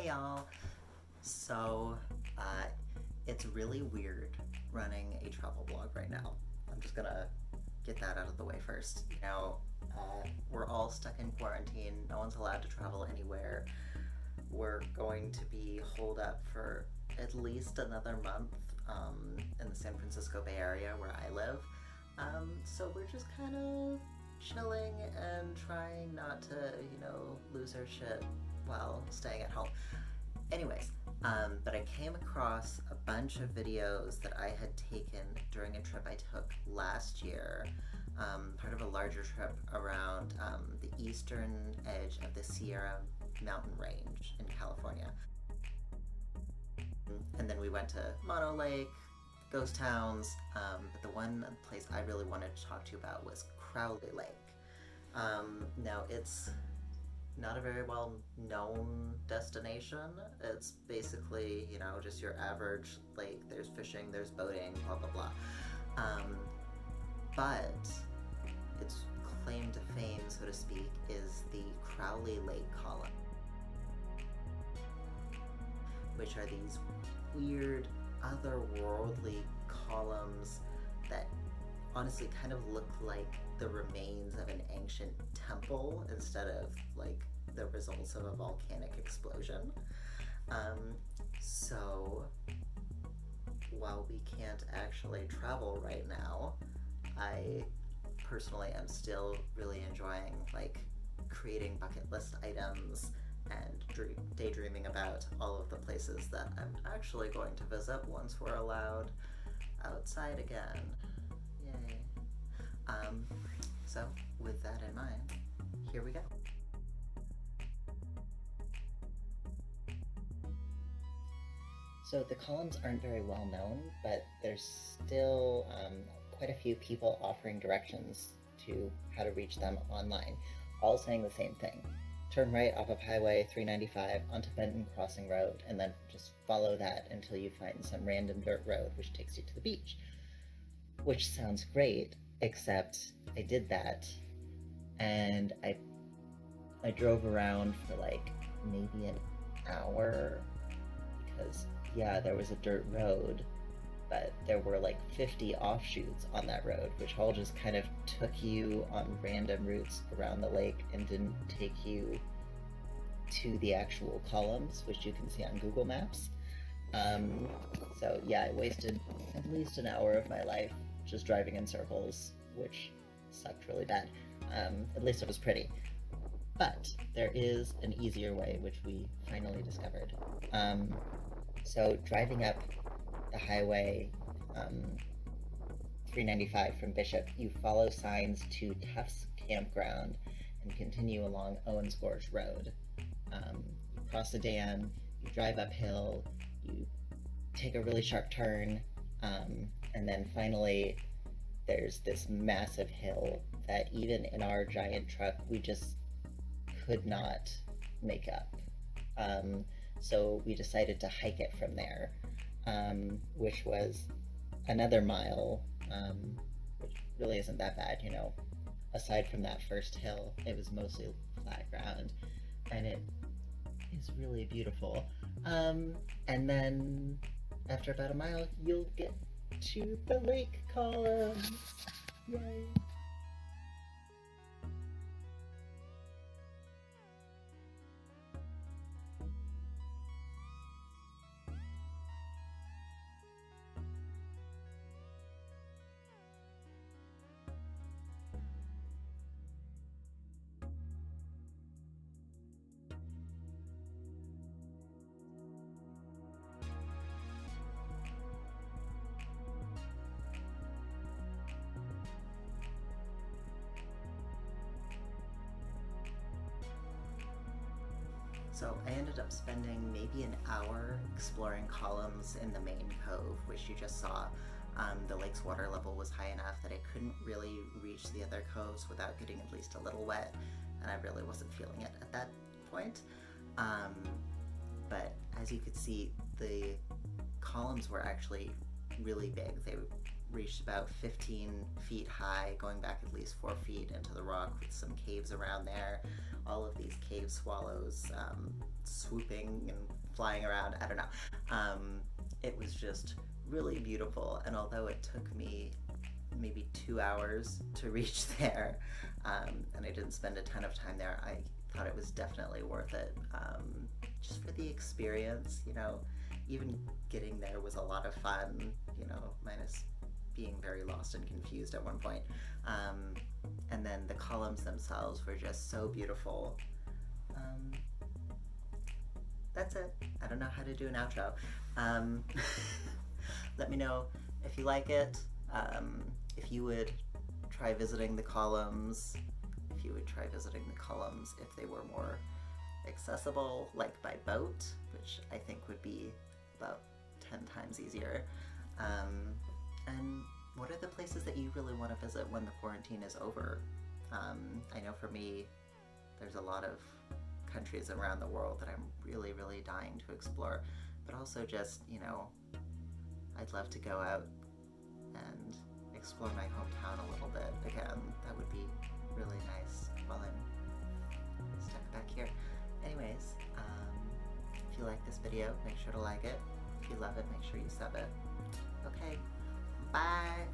y'all. So, it's really weird running a travel blog right now. I'm just gonna get that out of the way first. We're all stuck in quarantine. No one's allowed to travel anywhere. We're going to be holed up for at least another month in the San Francisco Bay Area where I live. So we're just kind of chilling and trying not to, lose our shit while staying at home. Anyways, but I came across a bunch of videos that I had taken during a trip I took last year, part of a larger trip around the eastern edge of the Sierra mountain range in California. And then we went to Mono Lake, ghost towns, but the one place I really wanted to talk to you about was Crowley Lake. Now, it's not a very well known destination. It's basically, just your average lake. There's fishing, there's boating, blah, blah, blah. But its claim to fame, so to speak, is the Crowley Lake Columns, which are these weird, otherworldly columns that honestly kind of look like the remains of an ancient temple instead of like the results of a volcanic explosion. So while we can't actually travel right now, I personally am still really enjoying like creating bucket list items and daydreaming about all of the places that I'm actually going to visit once we're allowed outside again. Yay. So with that in mind, here we go. So the columns aren't very well known, but there's still quite a few people offering directions to how to reach them online, all saying the same thing. Turn right off of Highway 395 onto Benton Crossing Road, and then just follow that until you find some random dirt road which takes you to the beach. Which sounds great, except I did that, and I drove around for like maybe an hour, because yeah, there was a dirt road, but there were like 50 offshoots on that road, which all just kind of took you on random routes around the lake and didn't take you to the actual columns, which you can see on Google Maps. So yeah, I wasted at least an hour of my life just driving in circles, which sucked really bad. At least it was pretty. But there is an easier way, which we finally discovered. So driving up the highway 395 from Bishop, you follow signs to Tufts Campground and continue along Owens Gorge Road. You cross the dam, you drive uphill, you take a really sharp turn, and then finally there's this massive hill that even in our giant truck we just could not make up. So we decided to hike it from there, which was another mile, which really isn't that bad, Aside from that first hill, it was mostly flat ground, and it is really beautiful. And then after about a mile, you'll get to the lake columns. Yay! So I ended up spending maybe an hour exploring columns in the main cove, which you just saw. The lake's water level was high enough that I couldn't really reach the other coves without getting at least a little wet, and I really wasn't feeling it at that point. But as you could see, the columns were actually really big. They reached about 15 feet high, going back at least 4 feet into the rock with some caves around there. All of these cave swallows swooping and flying around. I don't know. It was just really beautiful, and although it took me maybe 2 hours to reach there, and I didn't spend a ton of time there, I thought it was definitely worth it, just for the experience. You know, even getting there was a lot of fun, you know, minus being very lost and confused at one point. And then the columns themselves were just so beautiful. That's it. I don't know how to do an outro. Let me know if you like it, if you would try visiting the columns, if they were more accessible, like by boat, which I think would be about 10 times easier. And what are the places that you really want to visit when the quarantine is over? I know for me, there's a lot of countries around the world that I'm really, really dying to explore, but also just, you know, I'd love to go out and explore my hometown a little bit again. That would be really nice while I'm stuck back here. Anyways, if you like this video, make sure to like it. If you love it, make sure you sub it. Okay, bye!